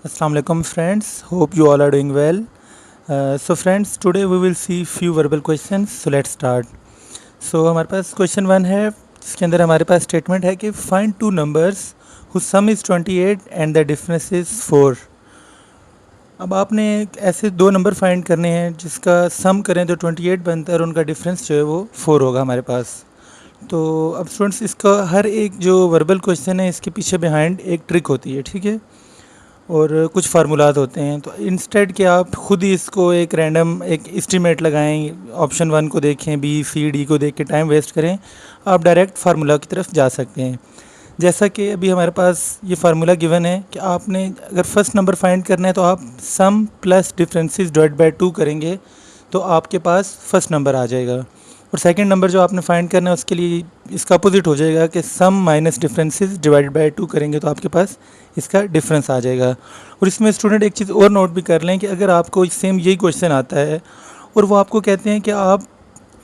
Assalamu alaikum friends, hope you all are doing well. So friends, today we will see few verbal questions. So let's start. So हमारे पास question 1 है जिसके अंदर हमारे पास statement है कि find two numbers whose sum is 28 and the difference is 4. अब आपने ऐसे दो नंबर फाइंड करने हैं जिसका सम करें तो 28 बनता है और उनका डिफरेंस जो है वो 4 होगा हमारे पास। तो अब स्टूडेंट्स इसका हर एक जो वर्बल क्वेश्चन है इसके पीछे बिहाइंड एक ट्रिक होती है, ठीक है, और कुछ फार्मूलात होते हैं। तो इंस्टेड कि आप खुद ही इसको एक रैंडम एक एस्टीमेट लगाएं, ऑप्शन 1 को देखें, बी सी डी को देख के टाइम वेस्ट करें, आप डायरेक्ट फार्मूला की तरफ जा सकते हैं। जैसा कि अभी हमारे पास ये फार्मूला गिवन है कि आपने अगर फर्स्ट नंबर फाइंड करना है तो आप सम प्लस डिफरेंसेस डिवाइड बाय 2 करेंगे तो आपके पास फर्स्ट नंबर आ जाएगा। और सेकंड नंबर जो आपने फाइंड करना है उसके लिए इसका अपोजिट हो जाएगा कि सम माइनस डिफरेंसेस डिवाइड बाय 2 करेंगे तो आपके पास इसका डिफरेंस आ जाएगा। और इसमें स्टूडेंट एक चीज़ और नोट भी कर लें कि अगर आपको सेम यही क्वेश्चन आता है और वो आपको कहते हैं कि आप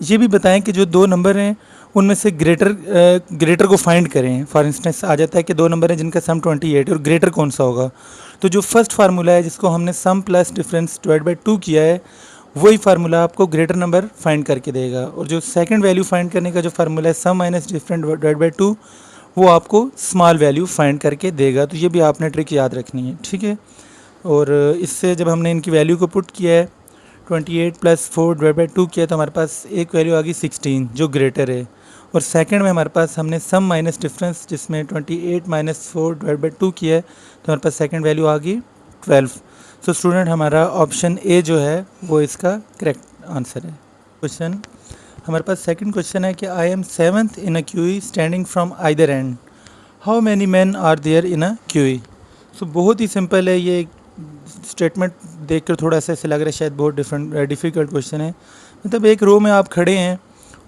ये भी बताएं कि जो दो नंबर हैं उनमें से ग्रेटर को फाइंड करें। फॉर इंस्टेंस आ जाता है कि दो नंबर हैं जिनका सम 28 है और ग्रेटर कौन सा होगा, तो जो फर्स्ट फार्मूला है जिसको हमने सम प्लस डिफरेंस डिवाइड बाय 2 किया है वही फार्मूला आपको ग्रेटर नंबर फाइंड करके देगा। और जो सेकंड वैल्यू फाइंड करने का जो फार्मूला है सम माइनस डिफरेंट डिवाइड बाय 2 वो आपको स्मॉल वैल्यू फाइंड करके देगा। तो ये भी आपने ट्रिक याद रखनी है, ठीक है। और इससे जब हमने इनकी वैल्यू को पुट किया है 28 प्लस 4 डिवाइड बाई 2 किया तो हमारे पास एक वैल्यू आ गई 16 जो ग्रेटर है। और सेकंड में हमारे पास हमने सम माइनस डिफरेंस जिसमें 28 माइनस 4 डिवाइड बाई 2 किया है तो हमारे पास सेकंड वैल्यू आ गई 12। सो स्टूडेंट हमारा ऑप्शन ए जो है वो इसका करेक्ट आंसर है। क्वेश्चन हमारे पास सेकंड क्वेश्चन है कि I am seventh in a queue standing from either end, how many man are there in a queue. So बहुत ही सिंपल है ये स्टेटमेंट देखकर थोड़ा सा ऐसे लग रहा है शायद बहुत डिफ़िकल्ट क्वेश्चन है। मतलब एक रो में आप खड़े हैं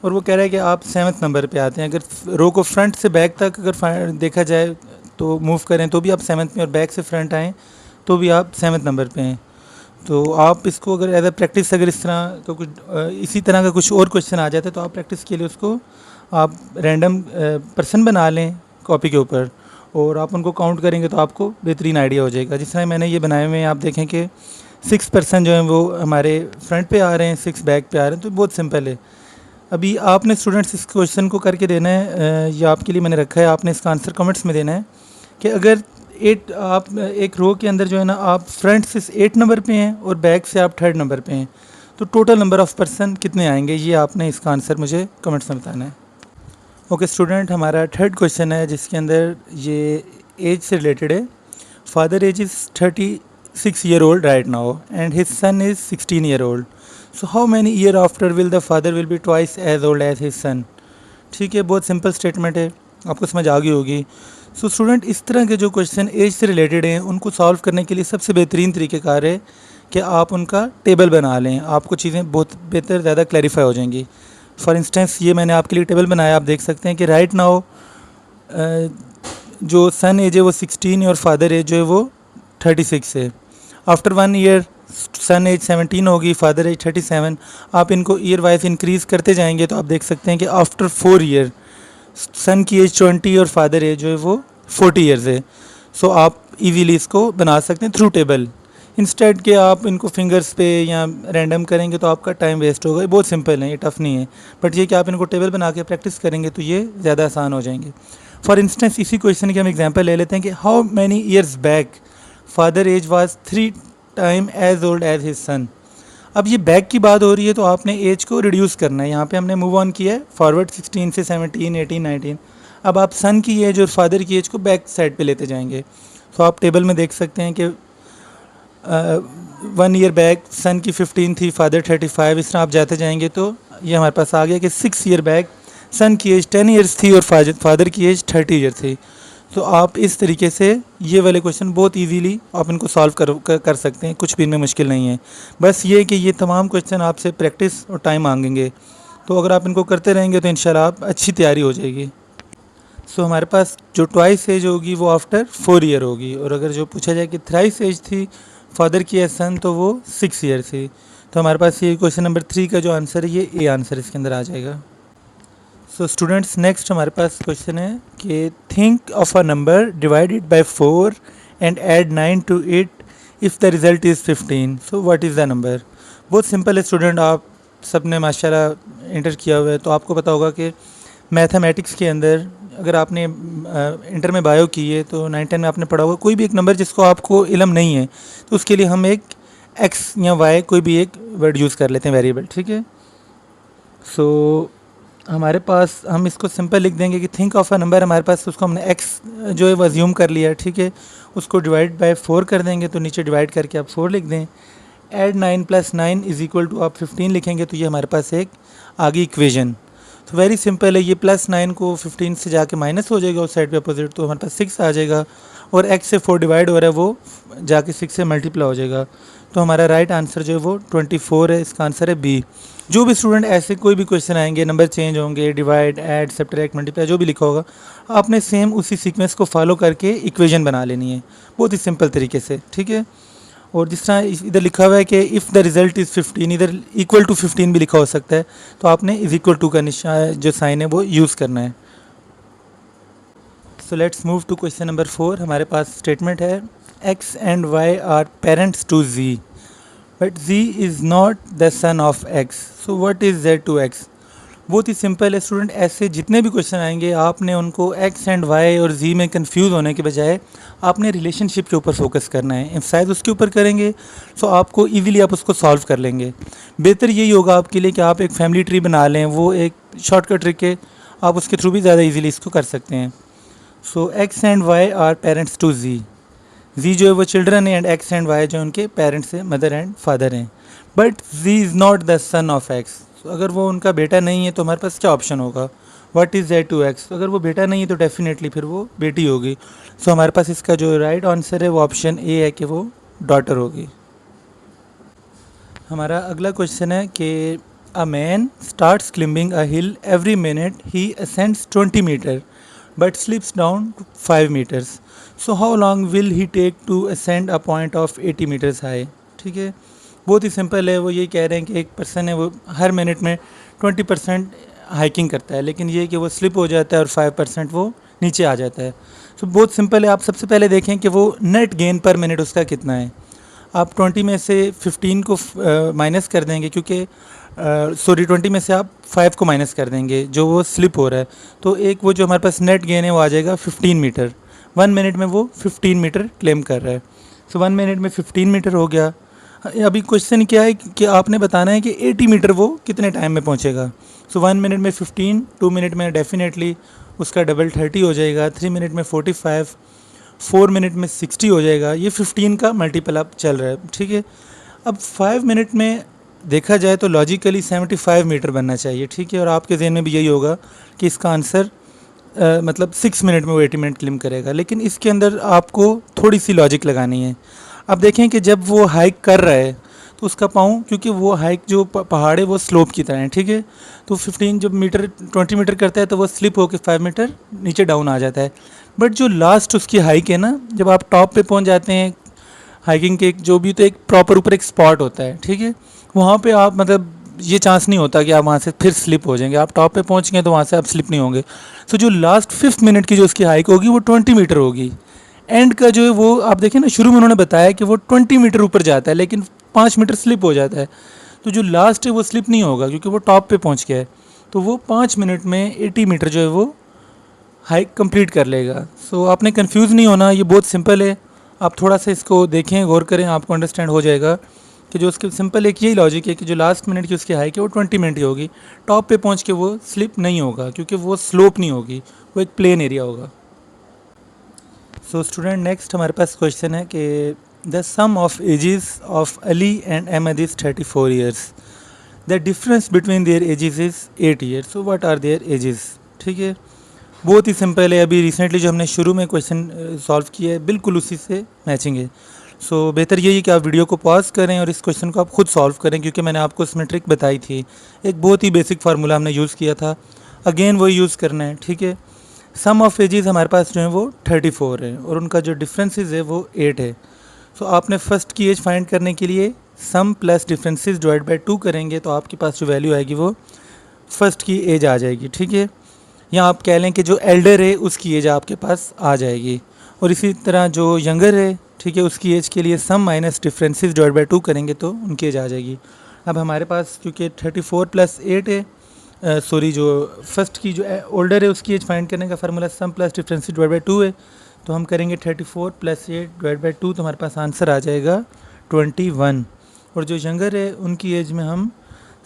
और वो कह रहा है कि आप 7वें नंबर पे आते हैं। अगर रो को फ्रंट से बैक तक अगर देखा जाए तो मूव करें तो भी आप 7वें में, और बैक से फ्रंट आएँ तो भी आप 7वें नंबर पे हैं। तो आप इसको अगर एज ए प्रैक्टिस अगर इस तरह का कुछ इसी तरह का कुछ और क्वेश्चन आ जाता है तो आप प्रैक्टिस के लिए उसको आप रैंडम पर्सन बना लें कॉपी के ऊपर और आप उनको काउंट करेंगे तो आपको बेहतरीन आइडिया हो जाएगा। जिस तरह मैंने ये बनाए हुए हैं आप देखें कि 6% जो हैं वो हमारे फ्रंट पे आ रहे हैं, 6 बैक पे आ रहे हैं। तो बहुत सिंपल है। अभी आपने स्टूडेंट्स इस क्वेश्चन को करके देना है, ये आपके लिए मैंने रखा है, आपने इसका आंसर कमेंट्स में देना है कि अगर 8 आप एक रो के अंदर जो है ना आप फ्रंट से 8 नंबर पे हैं और बैक से आप 3rd नंबर पे हैं तो टोटल नंबर ऑफ़ पर्सन कितने आएंगे, ये आपने इसका आंसर मुझे कमेंट्स में बताना है। ओके स्टूडेंट हमारा थर्ड क्वेश्चन है जिसके अंदर ये एज से रिलेटेड है। Father age is 36 year old right now and his son is 16 year old. So how many year after will the father will be twice as old as his son. ठीक है, बहुत सिंपल स्टेटमेंट है, आपको समझ आ गई होगी। So student इस तरह के जो क्वेश्चन एज से रिलेटेड हैं उनको सॉल्व करने के लिए सबसे बेहतरीन तरीक़ेकार है कि आप उनका टेबल बना लें, आपको चीज़ें बहुत बेहतर ज़्यादा क्लैरिफाई हो जाएंगी। फॉर इंस्टेंस ये मैंने आपके लिए टेबल बनाया, आप देख सकते हैं कि राइट नाउ जो सन एज है वो 16 है और फादर एज जो है वो 36 है। आफ्टर 1 ईयर सन एज 17 होगी, फादर एज 37। आप इनको ईयर वाइज इंक्रीज़ करते जाएंगे तो आप देख सकते हैं कि आफ्टर 4 ईयर सन की एज 20 और फादर एज जो है वो 40 ईयर्स है। सो आप इजीली इसको बना सकते हैं थ्रू टेबल, इंस्टेड के आप इनको फिंगर्स पे या रैंडम करेंगे तो आपका टाइम वेस्ट होगा। ये बहुत सिंपल है, ये टफ़ नहीं है, बट ये कि आप इनको टेबल बना के प्रैक्टिस करेंगे तो ये ज़्यादा आसान हो जाएंगे। फॉर इंस्टेंस इसी क्वेश्चन की हम एग्जांपल ले लेते हैं कि how many years back father age was 3 time as old as his son. अब ये बैक की बात हो रही है तो आपने एज को रिड्यूस करना है। यहाँ पे हमने मूव ऑन किया है फॉरवर्ड 16 से 17, 18, 19। अब आप सन की एज और फादर की एज को बैक साइड पे लेते जाएंगे। तो आप टेबल में देख सकते हैं कि 1 ईयर बैक सन की 15 थी, फादर 35। इस तरह आप जाते जाएंगे तो ये हमारे पास आ गया कि 6 ईयर बैक सन की एज 10 ईयर्स थी और फादर की एज 30 ईयर थी। तो आप इस तरीके से ये वाले क्वेश्चन बहुत इजीली आप इनको सॉल्व कर सकते हैं, कुछ भी इनमें मुश्किल नहीं है। बस ये कि ये तमाम क्वेश्चन आपसे प्रैक्टिस और टाइम मांगेंगे, तो अगर आप इनको करते रहेंगे तो इंशाल्लाह आप अच्छी तैयारी हो जाएगी। सो हमारे पास जो ट्वाइस एज होगी वो आफ्टर 4 ईयर होगी, और अगर जो पूछा जाए कि थ्राइस एज थी फादर की एज सन तो वो 6 ईयर थी। तो हमारे पास ये क्वेश्चन नंबर 3 का जो आंसर है ये ए आंसर इसके अंदर आ जाएगा। सो स्टूडेंट्स नेक्स्ट हमारे पास क्वेश्चन है कि think of a number divided by 4 and add 9 to it if the result is 15, so what is the number. बहुत सिंपल है स्टूडेंट, आप सब ने माशाल्लाह इंटर किया हुआ है तो आपको पता होगा कि मैथमेटिक्स के अंदर अगर आपने इंटर में बायो की है तो 9-10 में आपने पढ़ा होगा, कोई भी एक नंबर जिसको आपको इल्म नहीं है तो उसके लिए हम एक एक्स या वाई कोई भी एक वर्ड यूज़ कर लेते हैं, वेरिएबल, ठीक है। सो हमारे पास हम इसको सिंपल लिख देंगे कि थिंक ऑफ अ नंबर, हमारे पास उसको हमने एक्स जो है वो अज्यूम कर लिया, ठीक है। उसको डिवाइड बाय 4 कर देंगे तो नीचे डिवाइड करके आप 4 लिख दें। ऐड 9 + 9 इज़ इक्वल टू आप 15 लिखेंगे तो ये हमारे पास एक आगे इक्वेशन। तो वेरी सिंपल है, ये +9 को 15 से जाके माइनस हो जाएगा उस साइड पे अपोजिट, तो हमारे पास 6 आ जाएगा और x से 4 डिवाइड हो रहा है वो जाके 6 से मल्टीप्लाई हो जाएगा। तो हमारा राइट आंसर जो है वो 24 है, इसका आंसर है बी। जो भी स्टूडेंट ऐसे कोई भी क्वेश्चन आएंगे, नंबर चेंज होंगे, डिवाइड, ऐड, सब्ट्रैक्ट, मल्टीप्लाई जो भी लिखा होगा, आपने सेम उसी सीक्वेंस को फॉलो करके इक्वेशन बना लेनी है बहुत ही सिंपल तरीके से, ठीक है। और जिस तरह इधर लिखा हुआ है कि इफ़ द रिज़ल्ट इज़ 15, इधर इक्वल टू 15 भी लिखा हो सकता है, तो आपने इज़ इक्वल टू का निशान जो साइन है वो यूज़ करना है। So let's move to question number 4। हमारे पास स्टेटमेंट है x and y are parents to z, but z is not the son of x, so what is z to x। बहुत ही सिंपल है स्टूडेंट, ऐसे जितने भी क्वेश्चन आएंगे आपने उनको x एंड y और z में कंफ्यूज होने के बजाय आपने रिलेशनशिप के ऊपर फोकस करना है, शायद उसके ऊपर करेंगे तो आपको इजीली आप उसको सॉल्व कर लेंगे। बेहतर यही होगा आपके लिए कि आप एक फैमिली ट्री बना लें, वो एक शॉर्टकट ट्रिक है, आप उसके थ्रू भी ज़्यादा इजीली इसको कर सकते हैं। So x and y are parents to z, z जो है वो चिल्ड्रन है एंड x एंड y जो उनके पेरेंट्स हैं, मदर एंड फादर हैं। But z is not the son of x, अगर वो उनका बेटा नहीं है तो हमारे पास क्या ऑप्शन होगा, what is z to x। अगर वो बेटा नहीं है तो डेफिनेटली फिर वो बेटी होगी। सो हमारे पास इसका जो राइट आंसर है वो ऑप्शन ए है कि वो डॉटर होगी। हमारा अगला क्वेश्चन है कि a man starts climbing a hill every minute, he ascends 20 metre but slips down 5 metres, so how long will he take to ascend a point of 80 metres high. ठीक है, बहुत ही सिंपल है, वो ये कह रहे हैं कि एक पर्सन है वो हर मिनट में 20% हाइकिंग करता है, लेकिन ये कि वो स्लिप हो जाता है और 5% वो नीचे आ जाता है। तो बहुत सिंपल है, आप सबसे पहले देखें कि वो नेट गेन पर मिनट उसका कितना है। आप 20 में से 15 को माइनस कर देंगे, क्योंकि 20 में से आप 5 को माइनस कर देंगे जो वो स्लिप हो रहा है, तो एक वो जो हमारे पास नेट गेन है वो आ जाएगा 15 मीटर। 1 मिनट में वो 15 मीटर क्लेम कर रहा है। सो 1 मिनट में 15 मीटर हो गया। अभी क्वेश्चन क्या है कि आपने बताना है कि 80 मीटर वो कितने टाइम में पहुंचेगा। सो 1 मिनट में 15, 2 मिनट में डेफिनेटली उसका डबल 30 हो जाएगा, 3 मिनट में 45, 4 मिनट में 60 हो जाएगा। ये 15 का मल्टीपल अब चल रहा है, ठीक है। अब 5 मिनट में देखा जाए तो लॉजिकली 75 मीटर बनना चाहिए, ठीक है। और आपके जहन में भी यही होगा कि इसका आंसर मतलब 6 मिनट में वो 80 मिनट क्लेम करेगा, लेकिन इसके अंदर आपको थोड़ी सी लॉजिक लगानी है। अब देखें कि जब वो हाइक कर रहा है तो उसका पाँव, क्योंकि वो हाइक जो पहाड़ है वो स्लोप की तरह है, ठीक है। तो 15 जब मीटर 20 मीटर करता है तो वो स्लिप होकर 5 मीटर नीचे डाउन आ जाता है। बट जो लास्ट उसकी हाइक है ना, जब आप टॉप पे पहुंच जाते हैं हाइकिंग के, जो भी तो एक प्रॉपर ऊपर एक स्पॉट होता है, ठीक है, वहाँ पे आप मतलब ये चांस नहीं होता कि आप वहाँ से फिर स्लिप हो जाएंगे। आप टॉप पे पहुँच गए तो वहाँ से आप स्लिप नहीं होंगे। तो जो लास्ट 5 मिनट की जो उसकी हाइक होगी वो 20 मीटर होगी। एंड का जो है वो आप देखें ना, शुरू में उन्होंने बताया कि वो 20 मीटर ऊपर जाता है लेकिन 5 मीटर स्लिप हो जाता है। तो जो लास्ट है वो स्लिप नहीं होगा क्योंकि वो टॉप पे पहुंच गया है। तो वो 5 मिनट में 80 मीटर जो है वो हाइक कंप्लीट कर लेगा। सो आपने कंफ्यूज नहीं होना, ये बहुत सिंपल है। आप थोड़ा सा इसको देखें, गौर करें, आपको अंडरस्टैंड हो जाएगा कि जो उसके सिंपल एक यही लॉजिक है कि जो लास्ट मिनट की उसकी हाइक है वो 20 मिनट की होगी। टॉप पे पहुंच के वो स्लिप नहीं होगा क्योंकि वो स्लोप नहीं होगी, वो एक प्लेन एरिया होगा। सो स्टूडेंट नेक्स्ट हमारे पास क्वेश्चन है कि the sum of ages of Ali and Ahmed is 34 years, the difference between their ages is 8 years, so what are their ages. ठीक है, बहुत ही सिंपल है। अभी रिसेंटली जो हमने शुरू में क्वेश्चन सॉल्व किया है बिल्कुल उसी से मैचिंग है। सो बेहतर यही है कि आप वीडियो को पॉज करें और इस क्वेश्चन को आप खुद सॉल्व करें, क्योंकि मैंने आपको इसमें ट्रिक बताई थी। एक बहुत ही बेसिक फार्मूला हमने यूज़ किया था, अगेन वही यूज़ करना है, ठीक है। सम ऑफ एजेस हमारे पास जो है वो 34 है और उनका जो डिफरेंसेस है वो 8 है। सो आपने फर्स्ट की एज फाइंड करने के लिए सम प्लस डिफरेंसेस डिवाइड बाय 2 करेंगे तो आपके पास जो वैल्यू आएगी वो फर्स्ट की एज आ जाएगी, ठीक है। या आप कह लें कि जो एल्डर है उसकी एज आपके पास आ जाएगी, और इसी तरह जो यंगर है, ठीक है, उसकी एज के लिए सम माइनस डिफरेंसेस डिवाइड बाई 2 करेंगे तो उनकी एज आ जाएगी। अब हमारे पास क्योंकि 34 + 8 है, सॉरी जो फर्स्ट की जो ओल्डर है उसकी एज फाइंड करने का formula sum plus differences divide by 2 है, तो हम करेंगे 34 + 8 डिवाइड बाई 2, तो हमारे पास आंसर आ जाएगा 21। और जो यंगर है उनकी एज में हम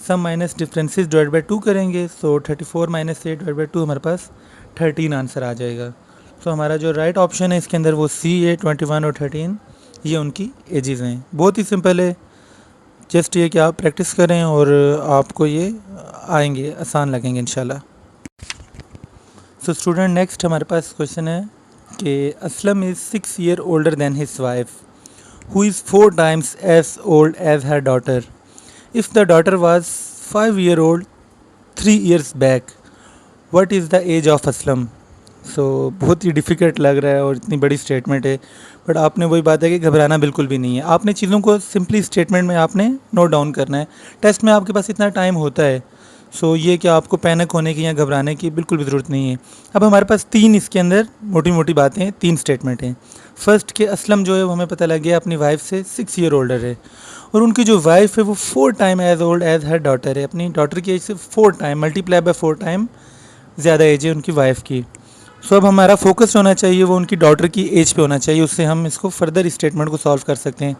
सम माइनस डिफरेंसेस डिवाइड बाई 2 करेंगे, सो 34 - 8 डिवाइड बाई 2 हमारे पास 13 आंसर आ जाएगा। सो हमारा जो राइट ऑप्शन है इसके अंदर वो सी है, 21 और 13 ये उनकी एजेस हैं। बहुत ही सिंपल है, जस्ट ये कि आप प्रैक्टिस करें और आपको ये आएंगे, आसान लगेंगे इंशाल्लाह। सो स्टूडेंट, नेक्स्ट हमारे पास क्वेश्चन है कि Aslam is 6 years older than his wife who is 4 times as old as her daughter. If the daughter was 5 years old 3 years back, what is the age of Aslam? सो बहुत ही difficult लग रहा है और इतनी बड़ी स्टेटमेंट है, बट आपने वही बात है कि घबराना बिल्कुल भी नहीं है। आपने चीज़ों को सिंपली स्टेटमेंट में आपने नोट डाउन करना है। टेस्ट में आपके पास इतना टाइम होता है, सो ये कि आपको पैनिक होने की या घबराने की बिल्कुल भी ज़रूरत नहीं है। अब हमारे पास 3 इसके अंदर मोटी मोटी बातें, 3 स्टेटमेंट हैं। फर्स्ट के असलम जो है वो हमें पता लग गया अपनी वाइफ से 6 years ओल्डर है, और उनकी जो वाइफ है वो 4 times एज ओल्ड एज हर डॉटर है। अपनी डॉटर की एज से 4 times मल्टीप्लाई बाय 4 times ज़्यादा एज है उनकी वाइफ की। सो अब हमारा फोकस होना चाहिए वो उनकी डॉटर की एज पे होना चाहिए, उससे हम इसको फर्दर स्टेटमेंट को सॉल्व कर सकते हैं।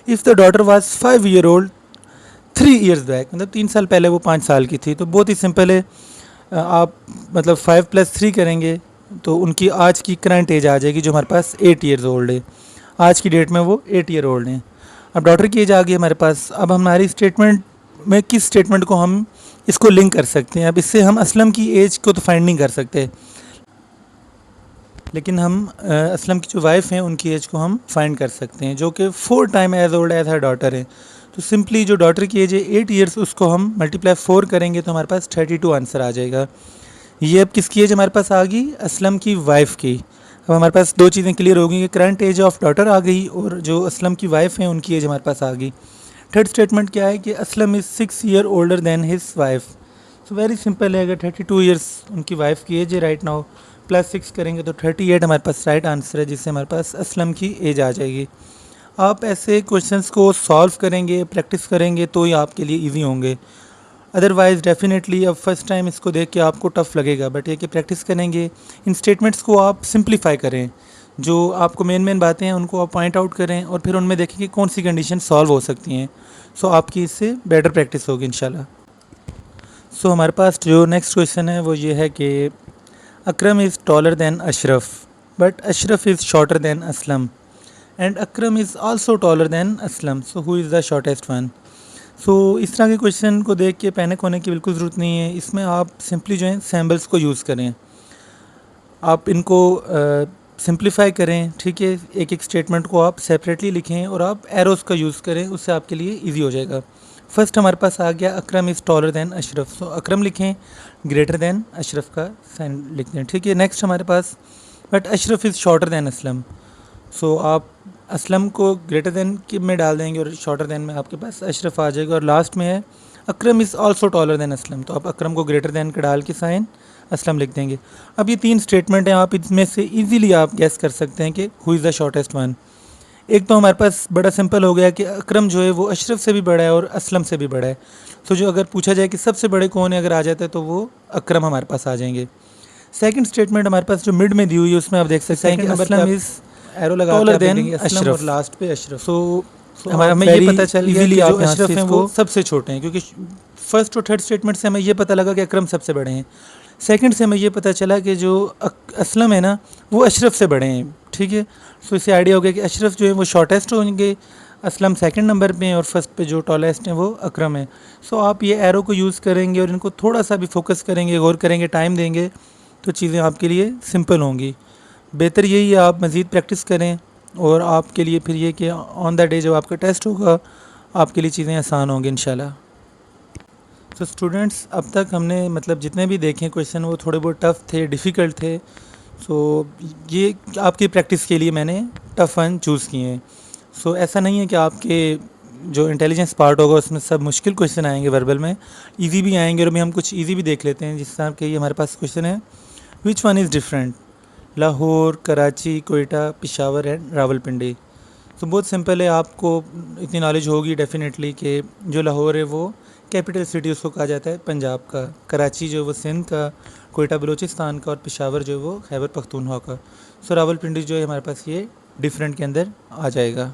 If the daughter was 5 years old 3 years back, मतलब 3 साल पहले वो 5 साल की थी, तो बहुत ही सिंपल है। आप मतलब 5 + 3 करेंगे तो उनकी आज की करंट एज आ जाएगी जो हमारे पास 8 years ओल्ड है। आज की डेट में वो 8 years ओल्ड हैं। अब डॉटर की एज आ गई हमारे पास। अब हमारी स्टेटमेंट में किस स्टेटमेंट को हम इसको लिंक कर सकते हैं? अब इससे हम असलम की एज को तो फाइंड नहीं कर सकते, लेकिन हम असलम की जो वाइफ हैं उनकी एज को हम फाइंड कर सकते हैं, जो कि 4 times एज ओल्ड एज हर डॉटर है। तो सिंपली जो डॉटर की एज है 8 years, उसको हम मल्टीप्लाई 4 करेंगे तो हमारे पास 32 आंसर आ जाएगा। ये अब किसकी एज हमारे पास आ गई? असलम की वाइफ की। अब हमारे पास 2 चीज़ें क्लियर हो गई कि करंट एज ऑफ डॉटर आ गई और जो असलम की वाइफ है उनकी एज हमारे पास आ गई। थर्ड स्टेटमेंट क्या है कि Aslam is 6 years older than his wife. So very simple है, अगर 32 years उनकी वाइफ की एज है राइट नाउ, प्लस 6 करेंगे तो 38 हमारे पास राइट आंसर है, जिससे हमारे पास असलम की एज आ जाएगी। आप ऐसे क्वेश्चंस को सॉल्व करेंगे, प्रैक्टिस करेंगे तो ही आपके लिए इजी होंगे। अदरवाइज़ डेफिनेटली अब फर्स्ट टाइम इसको देख के आपको टफ़ लगेगा, बट ये कि प्रैक्टिस करेंगे, इन स्टेटमेंट्स को आप सिंप्लीफाई करें, जो आपको मेन बातें हैं उनको आप पॉइंट आउट करें और फिर उनमें देखें कि कौन सी कंडीशन सॉल्व हो सकती हैं। सो आपकी इससे बेटर प्रैक्टिस होगी इंशाल्लाह। सो हमारे पास जो नेक्स्ट क्वेश्चन है वो ये है कि Akram is taller than Ashraf but Ashraf is shorter than Aslam and Akram is also taller than Aslam, so who is the shortest one? So इस तरह के क्वेश्चन को देख के पैनिक होने की बिल्कुल ज़रूरत नहीं है। इसमें आप सिंपली जो है सैम्बल्स को यूज़ करें, आप इनको सिंप्लीफाई करें, ठीक है। एक एक स्टेटमेंट को आप सेपरेटली लिखें और आप एरोज़ का यूज़ करें, उससे आपके लिए इजी हो जाएगा। फर्स्ट हमारे पास आ गया अकरम इज़ टॉलर दैन अशरफ, सो अकरम लिखें, ग्रेटर दैन अशरफ का साइन लिख दें, ठीक है। नेक्स्ट हमारे पास but Ashraf is shorter than Aslam, so आप असलम को ग्रेटर दैन के में डाल देंगे और शॉर्टर दैन में आपके पास अशरफ आ जाएगा। और लास्ट में है Akram is also taller than Aslam, तो आप अकरम को ग्रेटर दैन का डाल के साइन असलम लिख देंगे। अब ये 3 स्टेटमेंट हैं, आप इसमें से इजीली आप गैस कर सकते हैं कि who is the shortest one. एक तो हमारे पास बड़ा सिंपल हो गया कि अकरम जो है वो अशरफ से भी बड़ा है और असलम से भी बड़ा है। सो जो अगर पूछा जाए कि सबसे बड़े कौन है, अगर आ जाता है तो वो अकरम हमारे पास आ जाएंगे। सेकंड स्टेटमेंट हमारे पास जो मिड में दी हुई है उसमें आप देख सकते हैं कि असलम इज़ एरो लगा टॉलर देन अशरफ और लास्ट पे अशरफ। सो हमारा हमें ये पता चल गया कि जो अशरफ हैं वो सबसे छोटे हैं, क्योंकि फर्स्ट और थर्ड स्टेटमेंट से हमें ये पता लगा कि अकरम सबसे बड़े हैं। सेकंड से हमें ये पता चला कि जो असलम है ना वो अशरफ से बड़े हैं, ठीक है। सो इससे आइडिया हो गया कि अशरफ जो है वो शॉर्टेस्ट होंगे, असलम सेकंड नंबर पे हैं और फर्स्ट पे जो टॉलेस्ट हैं वो अकरम है। सो आप ये एरो को यूज़ करेंगे और इनको थोड़ा सा भी फोकस करेंगे, गौर करेंगे, टाइम देंगे तो चीज़ें आपके लिए सिंपल होंगी। बेहतर यही है आप मज़ीद प्रैक्टिस करें और आपके लिए फिर ये कि ऑन द डे जब आपका टेस्ट होगा आपके लिए चीज़ें आसान होंगी इंशाल्लाह। तो स्टूडेंट्स, अब तक हमने मतलब जितने भी देखे क्वेश्चन वो थोड़े बहुत टफ़ थे, डिफ़िकल्ट थे। सो ये आपकी प्रैक्टिस के लिए मैंने टफ़ वन चूज़ किए हैं। सो ऐसा नहीं है कि आपके जो इंटेलिजेंस पार्ट होगा उसमें सब मुश्किल क्वेश्चन आएंगे, वर्बल में इजी भी आएंगे और अभी हम कुछ इजी भी देख लेते हैं। जिस तरह के ये हमारे पास क्वेश्चन है, which one is different? Lahore, Karachi, Quetta, Peshawar and Rawalpindi. तो बहुत सिंपल है, आपको इतनी नॉलेज होगी डेफिनेटली कि जो लाहौर है वो कैपिटल सिटी उसको कहा जाता है पंजाब का, कराची जो है वो सिंध का, कोयटा बलूचिस्तान का और पेशावर जो है वो खैबर पख्तूनख्वा का। सो रावलपिंडी जो है हमारे पास ये डिफरेंट के अंदर आ जाएगा।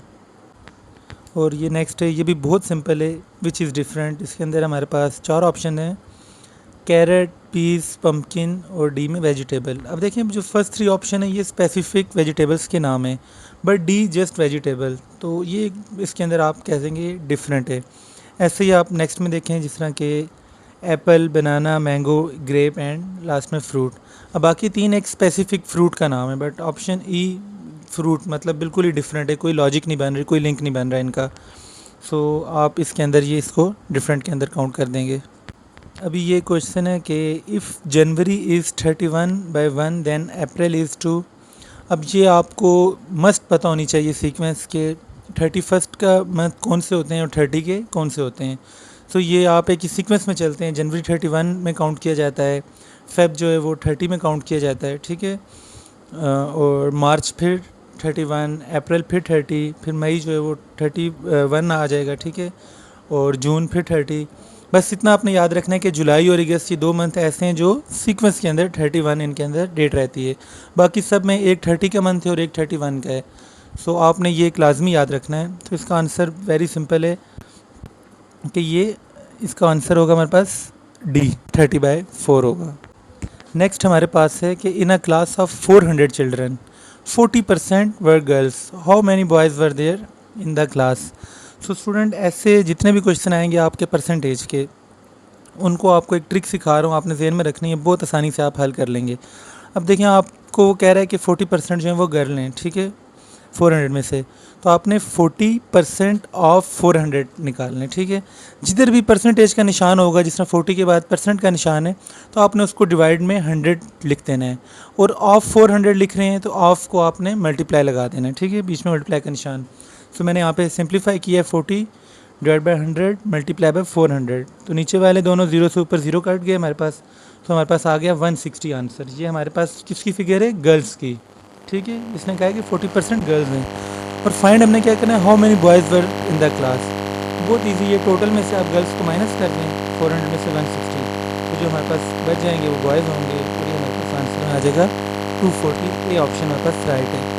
और ये नेक्स्ट है, ये भी बहुत सिंपल है, विच इज़ डिफरेंट। इसके अंदर हमारे पास 4 ऑप्शन है, कैरेट, पीस, पम्पकिन और डी में वेजिटेबल। अब देखिए जो फर्स्ट 3 ऑप्शन है ये स्पेसिफिक वेजिटेबल्स के नाम है, बट डी जस्ट वेजिटेबल, तो ये इसके अंदर आप कह देंगे डिफरेंट है। ऐसे ही आप नेक्स्ट में देखें जिस तरह के apple, banana, mango, grape and last में फ्रूट। अब बाकी 3 एक स्पेसिफिक फ्रूट का नाम है, बट ऑप्शन ई फ्रूट मतलब बिल्कुल ही डिफरेंट है, कोई लॉजिक नहीं बन रही, कोई लिंक नहीं बन रहा है इनका। सो आप इसके अंदर ये इसको डिफरेंट के अंदर काउंट कर देंगे। अभी ये क्वेश्चन है कि if January is 31 by 1 then April is 2। अब ये आपको मस्ट पता होनी चाहिए सीक्वेंस के 31 का मंथ कौन से होते हैं और 30 के कौन से होते हैं। सो ये आप एक सीक्वेंस में चलते हैं, जनवरी 31 में काउंट किया जाता है, फेब जो है वो 30 में काउंट किया जाता है, ठीक है, और मार्च फिर 31, अप्रैल फिर 30, फिर मई जो है वो 31 आ जाएगा, ठीक है, और जून फिर 30। बस इतना आपने याद रखना है कि जुलाई और अगस्त ये 2 मंथ ऐसे हैं जो सीक्वेंस के अंदर 31 इनके अंदर डेट रहती है, बाकी सब में एक 30 का मंथ है और एक 31 का है। सो आपने ये एक लाजमी याद रखना है। तो इसका आंसर वेरी सिंपल है कि ये इसका आंसर होगा हमारे पास डी 30/4 होगा। नेक्स्ट हमारे पास है कि in a class of 400 children 40% were girls, how many boys were there in the class. So student ऐसे जितने भी क्वेश्चन आएंगे आपके परसेंटेज के, उनको आपको एक ट्रिक सिखा रहा हूँ, आपने ज़हन में रखनी है, बहुत आसानी से आप हल कर लेंगे। अब देखिए आपको वो कह रहा है कि 40% जो है वो गर्ल हैं, ठीक है, 400 में से, तो आपने 40% ऑफ 400 निकालना है, ठीक है। जिधर भी परसेंटेज का निशान होगा, जिस तरह 40 के बाद परसेंट का निशान है, तो आपने उसको डिवाइड में 100 लिख देना है, और ऑफ 400 लिख रहे हैं तो ऑफ को आपने मल्टीप्लाई लगा देना है, ठीक है, बीच में मल्टीप्लाई का निशान। सो मैंने यहाँ पे सिंप्लीफाई किया है, 40 डिवाइड बाई 100 मल्टीप्लाई बाई 400, तो नीचे वाले दोनों जीरो से ऊपर जीरो कट गए हमारे पास, तो हमारे पास आ गया 160 आंसर। ये हमारे पास किसकी फिगर है, गर्ल्स की, ठीक है। इसने कहा है कि 40% गर्ल्स हैं। और फाइंड हमने क्या करना है, how many boys were in the class. बहुत ईजी है, टोटल में से आप गर्ल्स को माइनस कर दें, 400 में से 160, तो जो हमारे पास बच जाएंगे वो बॉयज़ होंगे, और ये हमारे पास आंसर में आ जाएगा 240। ये ऑप्शन हमारे पास राइट है।